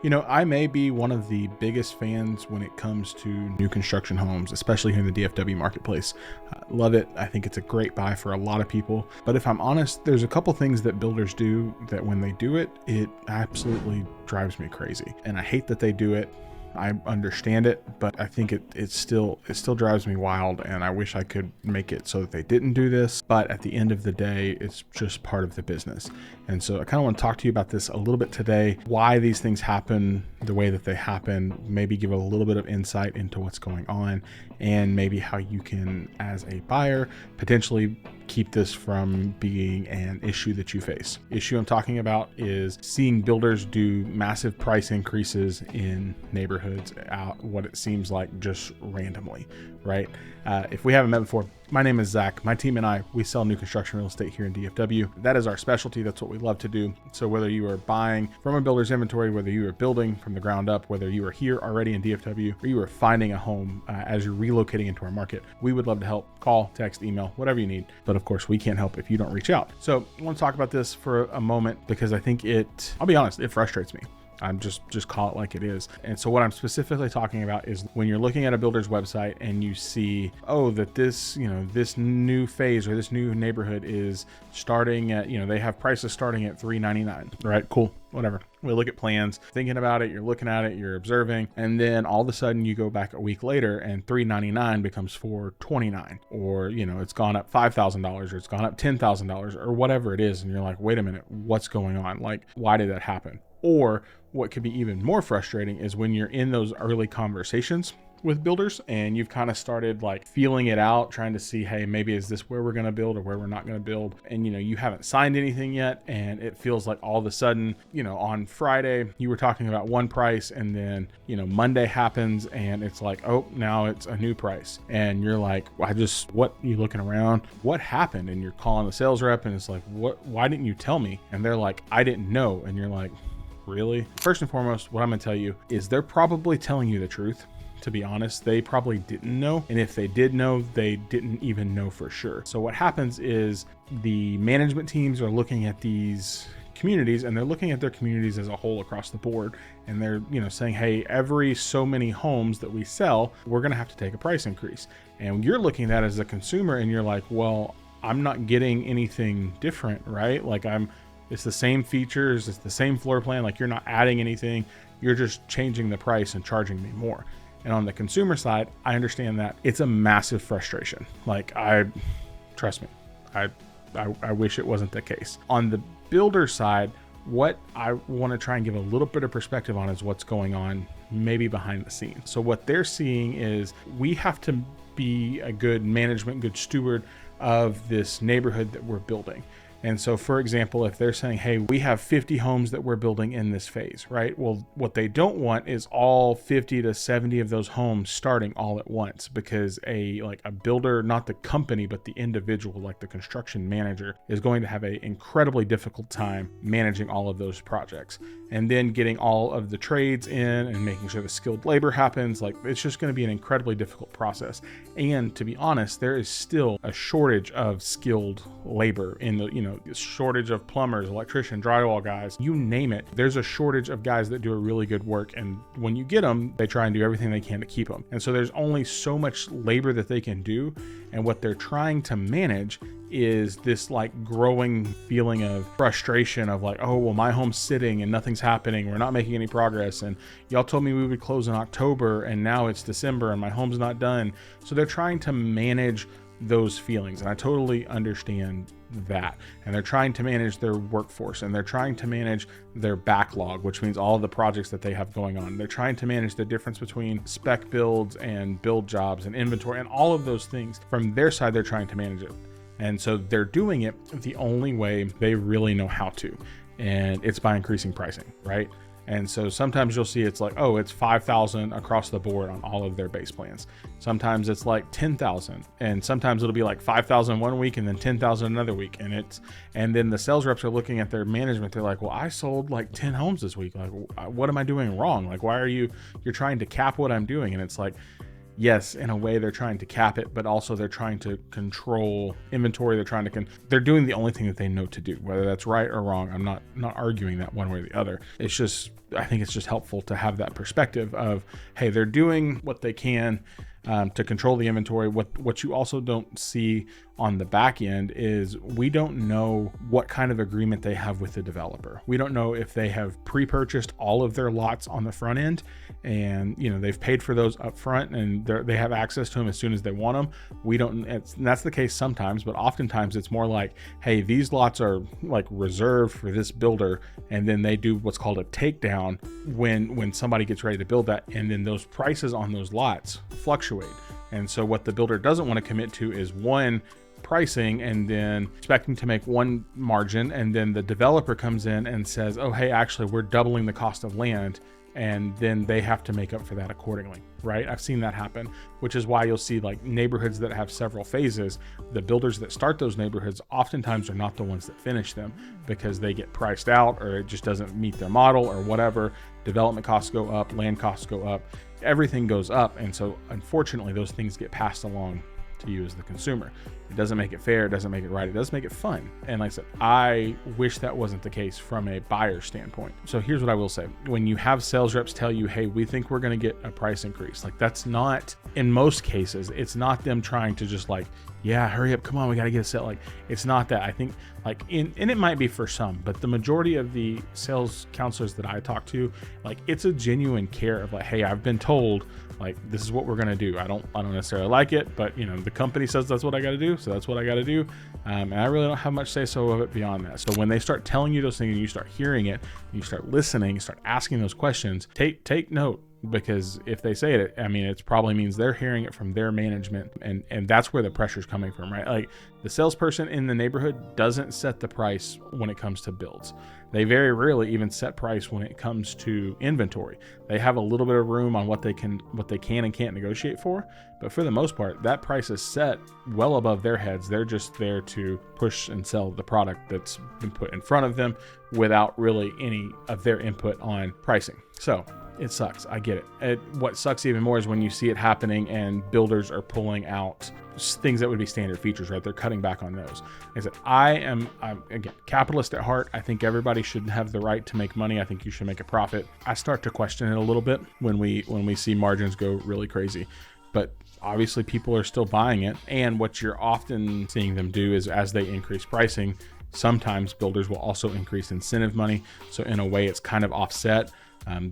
I may be one of the biggest fans when it comes to new construction homes, especially here in the DFW marketplace. Love it. I think it's a great buy for a lot of people. But if I'm honest, there's a couple things that builders do that when they do it, it absolutely drives me crazy. And I hate that they do it. I understand it, but I think it still drives me wild, and I wish I could make it so that they didn't do this. But at the end of the day, it's just part of the business. And so I kind of want to talk to you about this a little bit today, why these things happen the way that they happen, maybe give a little bit of insight into what's going on, and maybe how you can, as a buyer, potentially keep this from being an issue that you face. Issue I'm talking about is seeing builders do massive price increases in neighborhoods out what it seems like just randomly, right? If we haven't met before, my name is Zach. My team and I, we sell new construction real estate here in DFW. That is our specialty. That's what we love to do. So whether you are buying from a builder's inventory, whether you are building from the ground up, whether you are here already in DFW, or you are finding a home as you're relocating into our market, we would love to help. Call, text, email, whatever you need. But of course, we can't help if you don't reach out. So I want to talk about this for a moment because I think I'll be honest, it frustrates me. I'm just call it like it is. And so what I'm specifically talking about is when you're looking at a builder's website and you see, that this new phase or this new neighborhood is starting at, they have prices starting at $399. Right? Cool. Whatever. We look at plans, thinking about it, you're looking at it, you're observing, and then all of a sudden you go back a week later and $399 becomes $429, or, it's gone up $5,000 or it's gone up $10,000 or whatever it is. And you're like, wait a minute, what's going on? Like, why did that happen? Or what could be even more frustrating is when you're in those early conversations with builders and you've kind of started like feeling it out, trying to see, hey, maybe is this where we're going to build or where we're not going to build? And, you haven't signed anything yet. And it feels like all of a sudden, on Friday, you were talking about one price and then, Monday happens and it's like, oh, now it's a new price. And you're like, what, you looking around? What happened? And you're calling the sales rep and it's like, why didn't you tell me? And they're like, I didn't know. And you're like, really? First and foremost, what I'm going to tell you is they're probably telling you the truth. To be honest, they probably didn't know. And if they did know, they didn't even know for sure. So what happens is the management teams are looking at these communities and they're looking at their communities as a whole across the board. And they're, saying, hey, every so many homes that we sell, we're going to have to take a price increase. And you're looking at that as a consumer and you're like, well, I'm not getting anything different, right? Like it's the same features, it's the same floor plan. Like you're not adding anything. You're just changing the price and charging me more. And on the consumer side, I understand that it's a massive frustration. Like trust me, I wish it wasn't the case. On the builder side, what I want to try and give a little bit of perspective on is what's going on maybe behind the scenes. So what they're seeing is we have to be a good management, good steward of this neighborhood that we're building. And so, for example, if they're saying, hey, we have 50 homes that we're building in this phase, right? Well, what they don't want is all 50 to 70 of those homes starting all at once, because a builder, not the company, but the individual, like the construction manager, is going to have an incredibly difficult time managing all of those projects. And then getting all of the trades in and making sure the skilled labor happens, it's just going to be an incredibly difficult process. And to be honest, there is still a shortage of skilled labor in the, shortage of plumbers, electricians, drywall guys, you name it. There's a shortage of guys that do a really good work. And when you get them, they try and do everything they can to keep them. And so there's only so much labor that they can do. And what they're trying to manage is this growing feeling of frustration of oh, well, my home's sitting and nothing's happening. We're not making any progress. And y'all told me we would close in October and now it's December and my home's not done. So they're trying to manage those feelings. And I totally understand that. And they're trying to manage their workforce and they're trying to manage their backlog, which means all of the projects that they have going on. They're trying to manage the difference between spec builds and build jobs and inventory and all of those things. From their side, they're trying to manage it. And so they're doing it the only way they really know how to. And it's by increasing pricing, right? And so sometimes you'll see it's it's 5,000 across the board on all of their base plans. Sometimes it's 10,000, and sometimes it'll be 5,000 one week and then 10,000 another week. And then the sales reps are looking at their management. They're like, well, I sold 10 homes this week. What am I doing wrong? Why are you're trying to cap what I'm doing? And it's yes, in a way they're trying to cap it, but also they're trying to control inventory. They're trying to, they're doing the only thing that they know to do, whether that's right or wrong. I'm not arguing that one way or the other. It's just, I think it's just helpful to have that perspective of, hey, they're doing what they can to control the inventory. What you also don't see on the back end is we don't know what kind of agreement they have with the developer. We don't know if they have pre-purchased all of their lots on the front end and they've paid for those up front and they have access to them as soon as they want them. We don't, and that's the case sometimes, but oftentimes it's more like, hey, these lots are like reserved for this builder, and then they do what's called a takedown when somebody gets ready to build that, and then those prices on those lots fluctuate. And so what the builder doesn't want to commit to is one, pricing and then expecting to make one margin, and then the developer comes in and says, oh, hey, actually we're doubling the cost of land, and then they have to make up for that accordingly, right? I've seen that happen, which is why you'll see like neighborhoods that have several phases. The builders that start those neighborhoods oftentimes are not the ones that finish them because they get priced out or it just doesn't meet their model or whatever. Development costs go up, land costs go up, everything goes up. And so unfortunately, those things get passed along to you as the consumer. It doesn't make it fair, it doesn't make it right, it does make it fun. And like I said, I wish that wasn't the case from a buyer standpoint. So here's what I will say. When you have sales reps tell you, hey, we think we're going to get a price increase, like that's not, in most cases, it's not them trying to just like, yeah, hurry up, come on, we got to get a sale. Like, it's not that. I think like and it might be for some, but the majority of the sales counselors that I talk to, like it's a genuine care of like, hey, I've been told like this is what we're gonna do. I don't necessarily like it, but the company says that's what I got to do, so that's what I got to do. And I really don't have much say so of it beyond that. So when they start telling you those things and you start hearing it, you start listening, you start asking those questions, take note. Because if they say it, I mean, it probably means they're hearing it from their management, and that's where the pressure's coming from, right? Like the salesperson in the neighborhood doesn't set the price when it comes to builds. They very rarely even set price when it comes to inventory. They have a little bit of room on what they can and can't negotiate for, but for the most part, that price is set well above their heads. They're just there to push and sell the product that's been put in front of them without really any of their input on pricing. So it sucks. I get it. What sucks even more is when you see it happening and builders are pulling out things that would be standard features, right? They're cutting back on those. Like I said, I'm again, capitalist at heart. I think everybody should have the right to make money. I think you should make a profit. I start to question it a little bit when we see margins go really crazy, but obviously people are still buying it. And what you're often seeing them do is as they increase pricing, sometimes builders will also increase incentive money. So in a way, it's kind of offset.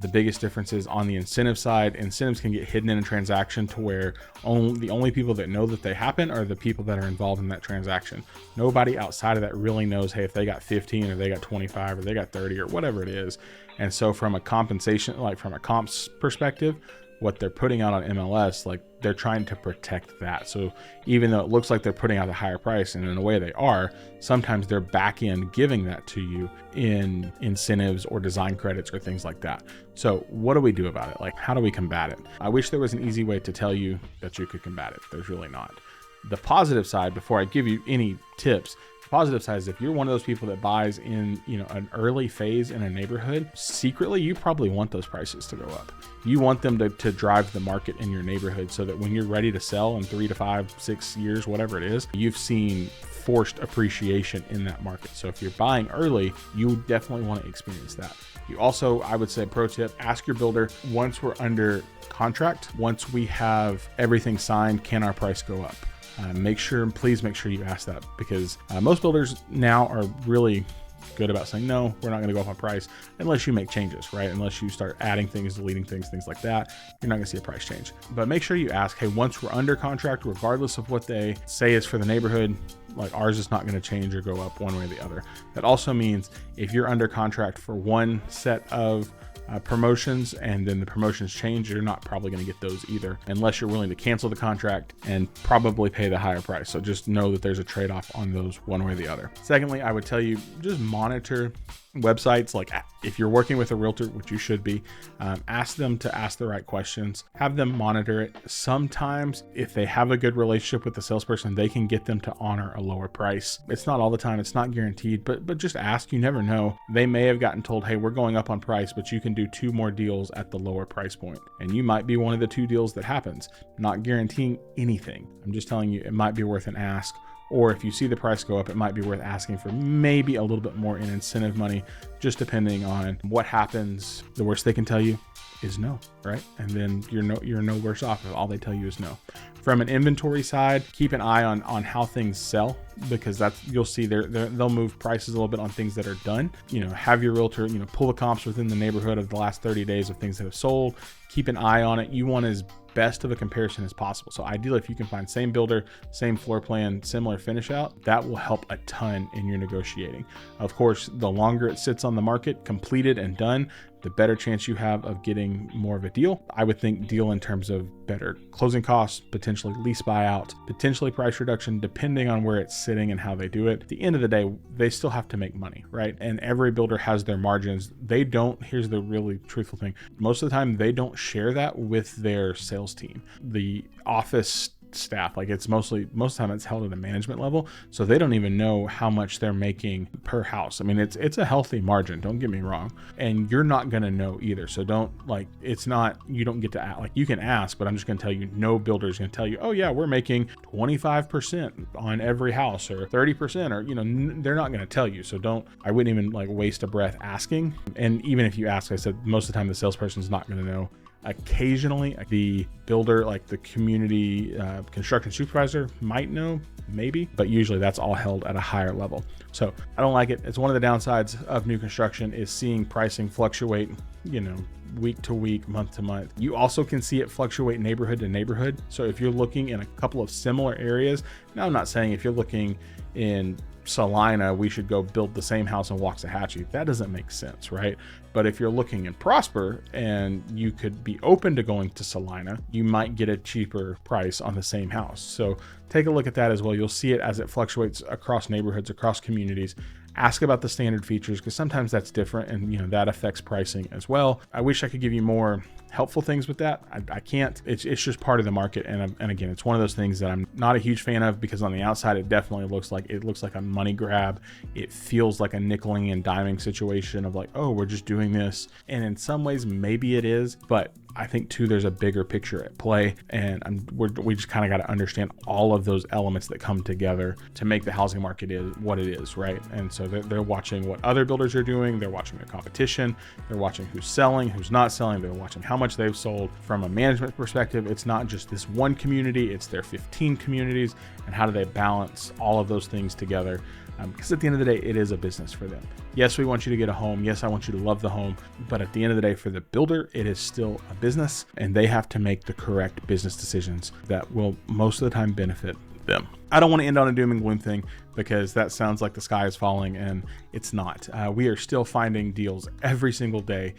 The biggest difference is on the incentive side. Incentives can get hidden in a transaction to where the only people that know that they happen are the people that are involved in that transaction. Nobody outside of that really knows, hey, if they got 15 or they got 25 or they got 30 or whatever it is. And so from a compensation, like from a comps perspective, what they're putting out on MLS, like they're trying to protect that. So even though it looks like they're putting out a higher price, and in a way they are, sometimes they're back end giving that to you in incentives or design credits or things like that. So what do we do about it? Like, how do we combat it? I wish there was an easy way to tell you that you could combat it. There's really not. The positive side, before I give you any tips, the positive side is if you're one of those people that buys in, an early phase in a neighborhood, secretly, you probably want those prices to go up. You want them to drive the market in your neighborhood so that when you're ready to sell in 3 to 5, 6 years, whatever it is, you've seen forced appreciation in that market. So if you're buying early, you definitely want to experience that. You also, I would say, pro tip, ask your builder, once we're under contract, once we have everything signed, can our price go up? Please make sure you ask that, because most builders now are really good about saying, no, we're not going to go up on price unless you make changes, right? Unless you start adding things, deleting things like that, you're not going to see a price change. But make sure you ask, hey, once we're under contract, regardless of what they say is for the neighborhood, like ours is not going to change or go up one way or the other. That also means if you're under contract for one set of promotions and then the promotions change, you're not probably going to get those either unless you're willing to cancel the contract and probably pay the higher price. So just know that there's a trade-off on those one way or the other. Secondly, I would tell you just monitor websites, like if you're working with a realtor, which you should be, ask them to ask the right questions, have them monitor it. Sometimes if they have a good relationship with the salesperson, they can get them to honor a lower price. It's not all the time, it's not guaranteed, but just ask. You never know. They may have gotten told, hey, we're going up on price, but you can do 2 more deals at the lower price point. And you might be one of the 2 deals that happens. Not guaranteeing anything. I'm just telling you, it might be worth an ask. Or if you see the price go up, it might be worth asking for maybe a little bit more in incentive money, just depending on what happens. The worst they can tell you is no, right? And then you're no worse off if all they tell you is no. From an inventory side, keep an eye on how things sell, because you'll see they'll move prices a little bit on things that are done. Have your realtor, pull the comps within the neighborhood of the last 30 days of things that have sold. Keep an eye on it. You want as best of a comparison as possible. So ideally, if you can find same builder, same floor plan, similar finish out, that will help a ton in your negotiating. Of course, the longer it sits on the market, completed and done, the better chance you have of getting more of a deal. I would think deal in terms of better closing costs, potentially lease buyout, potentially price reduction, depending on where it's sitting and how they do it. At the end of the day, they still have to make money, right? And every builder has their margins. They don't, here's the really truthful thing. Most of the time, they don't share that with their sales team. The office staff, like most of the time it's held at a management level, so they don't even know how much they're making per house. I mean, it's a healthy margin, don't get me wrong, and you're not going to know either. So you don't get to ask. Like, you can ask, but I'm just going to tell you, no builder is going to tell you, oh yeah, we're making 25% on every house, or 30%, or they're not going to tell you. So I wouldn't even waste a breath asking. And even if you ask, I said, most of the time the salesperson's not going to know. Occasionally the builder, like the community construction supervisor, might know, maybe, but usually that's all held at a higher level. So I don't like it. It's one of the downsides of new construction, is seeing pricing fluctuate, week to week, month to month. You also can see it fluctuate neighborhood to neighborhood. So if you're looking in a couple of similar areas, now I'm not saying if you're looking in Salina, we should go build the same house in Waxahachie. That doesn't make sense, right? But if you're looking in Prosper and you could be open to going to Salina, you might get a cheaper price on the same house. So take a look at that as well. You'll see it as it fluctuates across neighborhoods, across communities. Ask about the standard features, because sometimes that's different, and that affects pricing as well. I wish I could give you more helpful things with that. I can't. It's just part of the market, and again, it's one of those things that I'm not a huge fan of, because on the outside it definitely looks like a money grab. It feels like a nickeling and diming situation of like, oh, we're just doing this, and in some ways maybe it is, but I think too there's a bigger picture at play, and we just kind of got to understand all of those elements that come together to make the housing market is what it is, right? And so they're watching what other builders are doing, they're watching their competition, they're watching who's selling, who's not selling, they're watching how much they've sold. From a management perspective, it's not just this one community, it's their 15 communities, and how do they balance all of those things together? Because at the end of the day, it is a business for them. Yes, we want you to get a home. Yes, I want you to love the home. But at the end of the day, for the builder, it is still a business, and they have to make the correct business decisions that will most of the time benefit them. I don't want to end on a doom and gloom thing, because that sounds like the sky is falling, and it's not. We are still finding deals every single day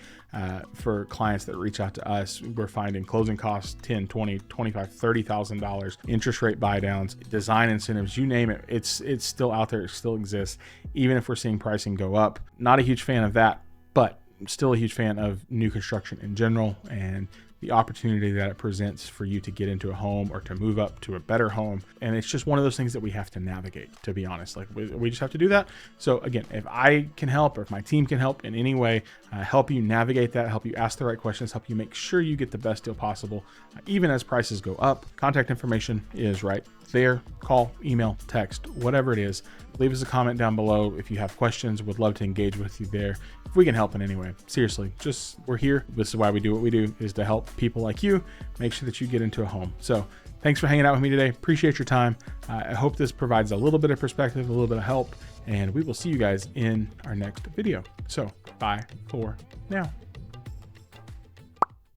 for clients that reach out to us. We're finding closing costs, $10, $20, $25, $30,000, interest rate buy downs, design incentives, you name it. It's still out there. It still exists, even if we're seeing pricing go up. Not a huge fan of that, but still a huge fan of new construction in general, and the opportunity that it presents for you to get into a home or to move up to a better home. And it's just one of those things that we have to navigate, to be honest. Like, we just have to do that. So again, if I can help, or if my team can help in any way, help you navigate that, help you ask the right questions, help you make sure you get the best deal possible, even as prices go up. Contact information is right there. Call, email, text, whatever it is. Leave us a comment down below if you have questions. Would love to engage with you there if we can help in any way. Seriously, we're here. This is why we do what we do, is to help people like you make sure that you get into a home. So thanks for hanging out with me today. Appreciate your time. I hope this provides a little bit of perspective, a little bit of help, and we will see you guys in our next video. So bye for now.